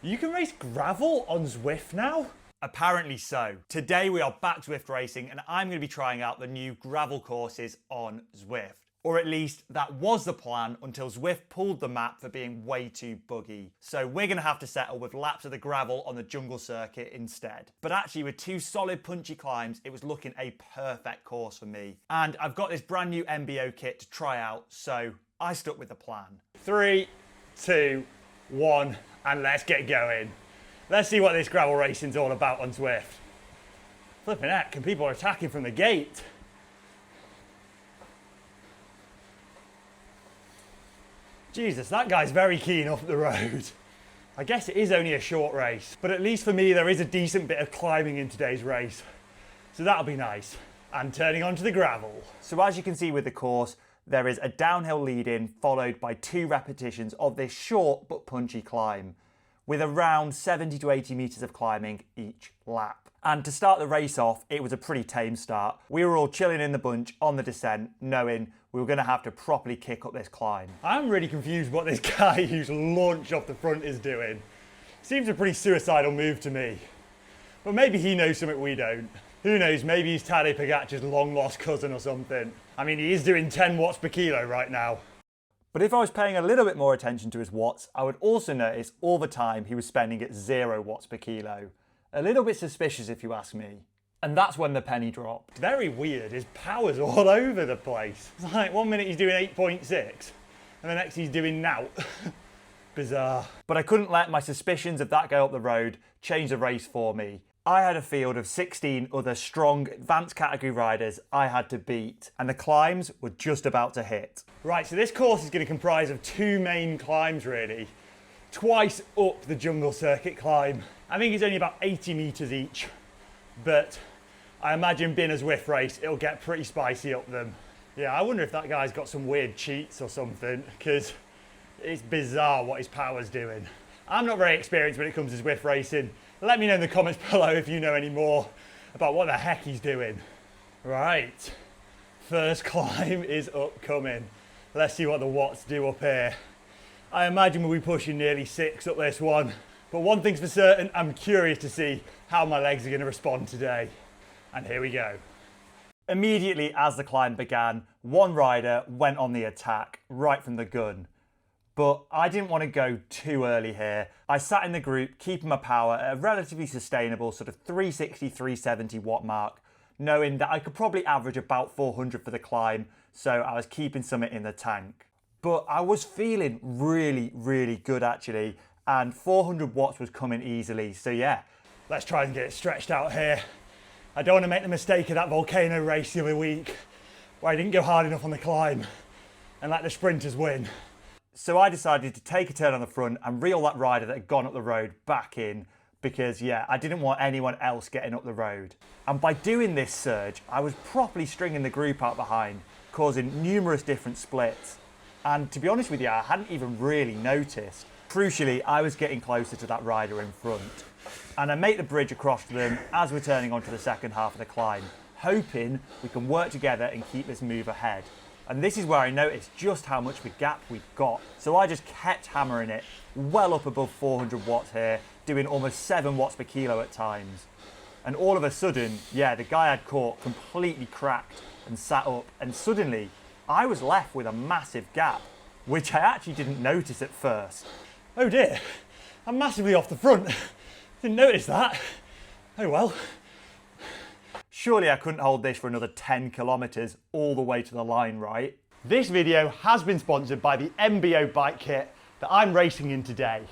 You can race gravel on Zwift now? Apparently so. Today we are back Zwift racing and I'm going to be trying out the new gravel courses on Zwift. Or at least that was the plan until Zwift pulled the map for being way too buggy. So we're going to have to settle with laps of the gravel on the jungle circuit instead. But actually with two solid punchy climbs, it was looking a perfect course for me. And I've got this brand new MBO kit to try out, so I stuck with the plan. 3, 2, 1, and let's get going. Let's see what this gravel racing's all about on Zwift. Flipping heck, and people are attacking from the gate. Jesus, that guy's very keen up the road. I guess it is only a short race, but at least for me there is a decent bit of climbing in today's race. So that'll be nice. And turning onto the gravel. So as you can see with the course, there is a downhill lead-in followed by 2 repetitions of this short but punchy climb, with around 70 to 80 metres of climbing each lap. And to start the race off, it was a pretty tame start. We were all chilling in the bunch on the descent, knowing we were going to have to properly kick up this climb. I'm really confused what this guy who's launched off the front is doing. Seems a pretty suicidal move to me. But maybe he knows something we don't. Who knows, maybe he's Tadej Pogacar's long lost cousin or something. I mean, he is doing 10 watts per kilo right now. But if I was paying a little bit more attention to his watts, I would also notice all the time he was spending at 0 watts per kilo. A little bit suspicious if you ask me. And that's when the penny dropped. Very weird, his power's all over the place. It's like 1 minute he's doing 8.6 and the next he's doing naught. Bizarre. But I couldn't let my suspicions of that guy up the road change the race for me. I had a field of 16 other strong advanced category riders I had to beat, and the climbs were just about to hit. Right, so this course is going to comprise of 2 main climbs really. Twice up the jungle circuit climb. I think it's only about 80 metres each, but I imagine being a Zwift race, it'll get pretty spicy up them. Yeah, I wonder if that guy's got some weird cheats or something, because it's bizarre what his power's doing. I'm not very experienced when it comes to Zwift racing. Let me know in the comments below if you know any more about what the heck he's doing. Right, first climb is upcoming. Let's see what the watts do up here. I imagine we'll be pushing nearly 6 up this one. But one thing's for certain, I'm curious to see how my legs are going to respond today. And here we go. Immediately as the climb began, one rider went on the attack right from the gun. But I didn't want to go too early here. I sat in the group, keeping my power at a relatively sustainable sort of 360, 370 watt mark, knowing that I could probably average about 400 for the climb, so I was keeping something in the tank. But I was feeling really, really good actually, and 400 watts was coming easily, so yeah. Let's try and get it stretched out here. I don't want to make the mistake of that volcano race the other week, where I didn't go hard enough on the climb, and let the sprinters win. So I decided to take a turn on the front and reel that rider that had gone up the road back in, because yeah, I didn't want anyone else getting up the road. And by doing this surge, I was properly stringing the group out behind, causing numerous different splits. And to be honest with you, I hadn't even really noticed. Crucially, I was getting closer to that rider in front. And I make the bridge across to them as we're turning onto the second half of the climb, hoping we can work together and keep this move ahead. And this is where I noticed just how much of a gap we've got. So I just kept hammering it, well up above 400 watts here, doing almost 7 watts per kilo at times. And all of a sudden, yeah, the guy I'd caught completely cracked and sat up, and suddenly I was left with a massive gap, which I actually didn't notice at first. Oh dear, I'm massively off the front. Didn't notice that. Oh well. Surely I couldn't hold this for another 10 kilometers all the way to the line, right? This video has been sponsored by the MBO bike kit that I'm racing in today.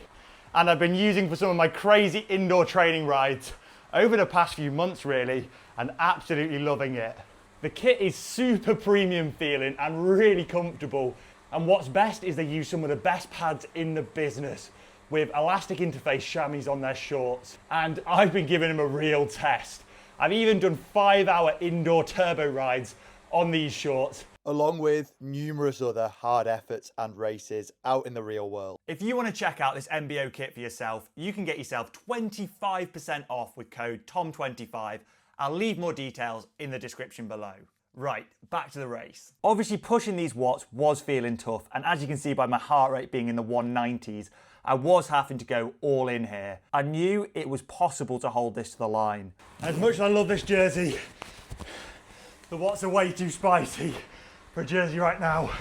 And I've been using for some of my crazy indoor training rides over the past few months really, and absolutely loving it. The kit is super premium feeling and really comfortable. And what's best is they use some of the best pads in the business with elastic interface chamois on their shorts. And I've been giving them a real test. I've even done 5-hour indoor turbo rides on these shorts, along with numerous other hard efforts and races out in the real world. If you want to check out this MBO kit for yourself, you can get yourself 25% off with code TOM25. I'll leave more details in the description below. Right, back to the race. Obviously pushing these watts was feeling tough, and as you can see by my heart rate being in the 190s, I was having to go all in here. I knew it was possible to hold this to the line. As much as I love this jersey, the watts are way too spicy for a jersey right now.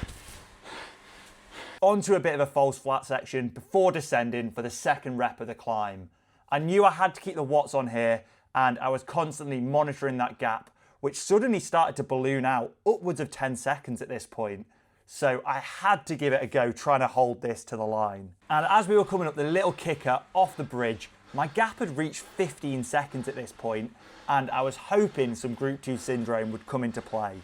Onto a bit of a false flat section before descending for the second rep of the climb. I knew I had to keep the watts on here, and I was constantly monitoring that gap, which suddenly started to balloon out upwards of 10 seconds at this point. So I had to give it a go trying to hold this to the line. And as we were coming up the little kicker off the bridge, my gap had reached 15 seconds at this point, and I was hoping some Group 2 syndrome would come into play.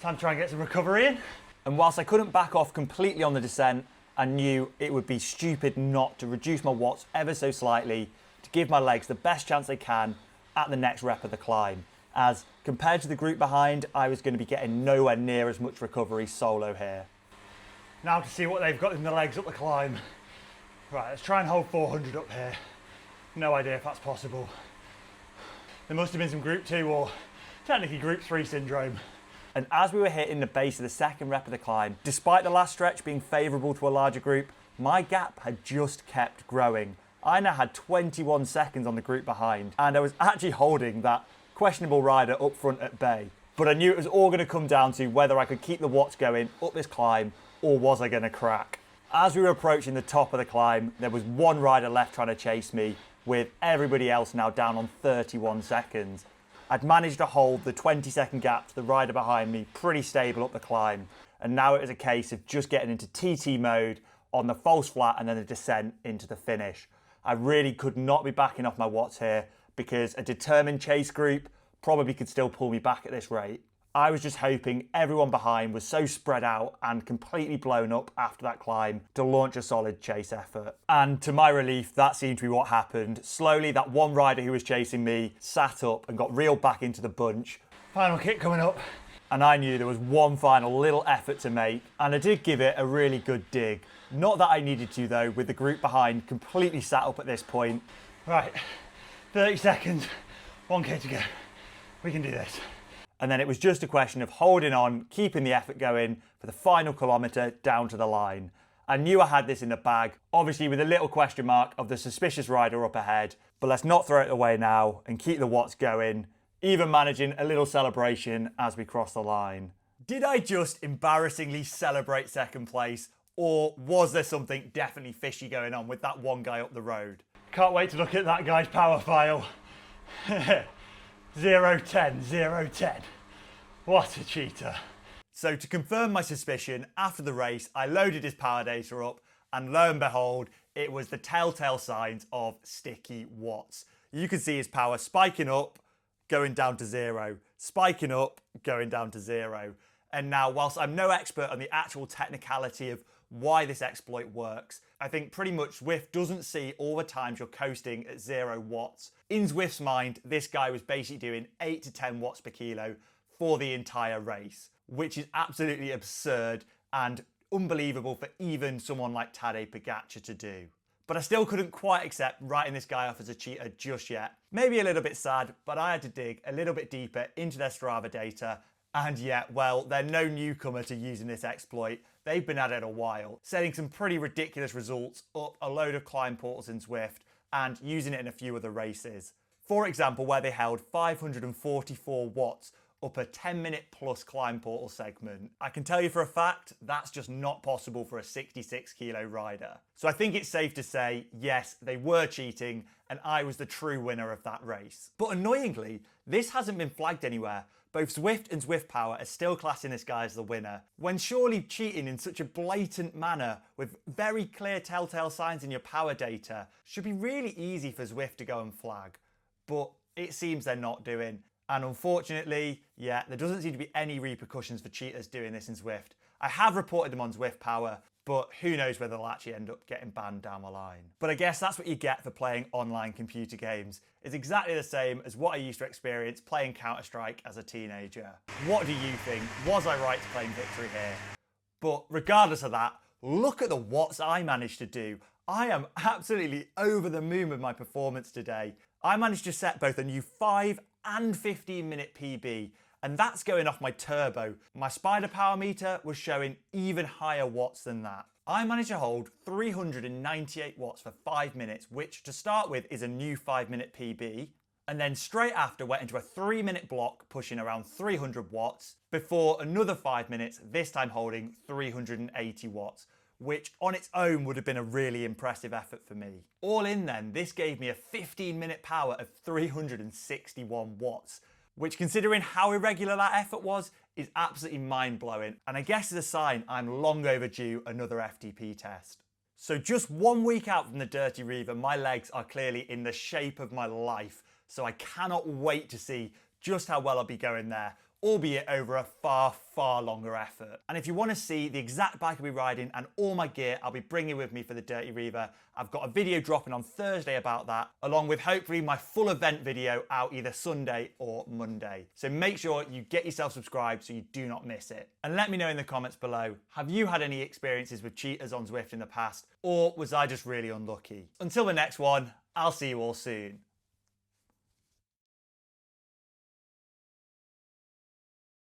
Time to try and get some recovery in. And whilst I couldn't back off completely on the descent, I knew it would be stupid not to reduce my watts ever so slightly to give my legs the best chance they can at the next rep of the climb. As compared to the group behind, I was going to be getting nowhere near as much recovery solo here. Now to see what they've got in the legs up the climb. Right, let's try and hold 400 up here. No idea if that's possible. There must have been some Group 2 or technically Group 3 syndrome. And as we were hitting the base of the second rep of the climb, despite the last stretch being favourable to a larger group, my gap had just kept growing. I now had 21 seconds on the group behind, and I was actually holding that questionable rider up front at bay. But I knew it was all going to come down to whether I could keep the watts going up this climb, or was I going to crack. As we were approaching the top of the climb, there was one rider left trying to chase me, with everybody else now down on 31 seconds. I'd managed to hold the 20-second gap to the rider behind me pretty stable up the climb, and now it was a case of just getting into TT mode on the false flat and then the descent into the finish. I really could not be backing off my watts here because a determined chase group probably could still pull me back at this rate. I was just hoping everyone behind was so spread out and completely blown up after that climb to launch a solid chase effort. And to my relief, that seemed to be what happened. Slowly, that one rider who was chasing me sat up and got reeled back into the bunch. Final kick coming up. And I knew there was one final little effort to make, and I did give it a really good dig. Not that I needed to though, with the group behind completely sat up at this point. Right, 30 seconds, 1K to go. We can do this. And then it was just a question of holding on, keeping the effort going for the final kilometre down to the line. I knew I had this in the bag, obviously with a little question mark of the suspicious rider up ahead, but let's not throw it away now and keep the watts going, even managing a little celebration as we cross the line. Did I just embarrassingly celebrate second place, or was there something definitely fishy going on with that one guy up the road? Can't wait to look at that guy's power file. 0-10, 0-10. What a cheater. So to confirm my suspicion, after the race, I loaded his power data up, and lo and behold, it was the telltale signs of sticky watts. You can see his power spiking up, going down to 0, spiking up, going down to 0. And now, whilst I'm no expert on the actual technicality of why this exploit works, I think pretty much Zwift doesn't see all the times you're coasting at 0 watts. In Zwift's mind, this guy was basically doing 8 to 10 watts per kilo for the entire race, which is absolutely absurd and unbelievable for even someone like Tadej Pogačar to do. But I still couldn't quite accept writing this guy off as a cheater just yet. Maybe a little bit sad, but I had to dig a little bit deeper into their Strava data. And yet, well, they're no newcomer to using this exploit. They've been at it a while, setting some pretty ridiculous results up a load of climb portals in Zwift and using it in a few other races. For example, where they held 544 watts up a 10-minute plus climb portal segment. I can tell you for a fact, that's just not possible for a 66 kilo rider. So I think it's safe to say, yes, they were cheating and I was the true winner of that race. But annoyingly, this hasn't been flagged anywhere. Both Zwift and Zwift Power are still classing this guy as the winner, when surely cheating in such a blatant manner with very clear telltale signs in your power data should be really easy for Zwift to go and flag. But it seems they're not doing. And unfortunately, yeah, there doesn't seem to be any repercussions for cheaters doing this in Zwift. I have reported them on Zwift Power, but who knows whether they'll actually end up getting banned down the line. But I guess that's what you get for playing online computer games. It's exactly the same as what I used to experience playing Counter-Strike as a teenager. What do you think? Was I right to claim victory here? But regardless of that, look at the watts I managed to do. I am absolutely over the moon with my performance today. I managed to set both a new 5 and 15-minute PB, and that's going off my turbo. My spider power meter was showing even higher watts than that. I managed to hold 398 watts for 5 minutes, which to start with is a new 5-minute PB. And then straight after went into a 3-minute block pushing around 300 watts before another 5 minutes, this time holding 380 watts, which on its own would have been a really impressive effort for me. All in then, this gave me a 15-minute power of 361 watts, which considering how irregular that effort was, is absolutely mind-blowing. And I guess is a sign I'm long overdue another FTP test. So just 1 week out from the Dirty Reiver, my legs are clearly in the shape of my life. So I cannot wait to see just how well I'll be going there, albeit over a far, far longer effort. And if you want to see the exact bike I'll be riding and all my gear I'll be bringing with me for the Dirty Reiver, I've got a video dropping on Thursday about that, along with hopefully my full event video out either Sunday or Monday. So make sure you get yourself subscribed so you do not miss it. And let me know in the comments below, have you had any experiences with cheaters on Zwift in the past, or was I just really unlucky? Until the next one, I'll see you all soon.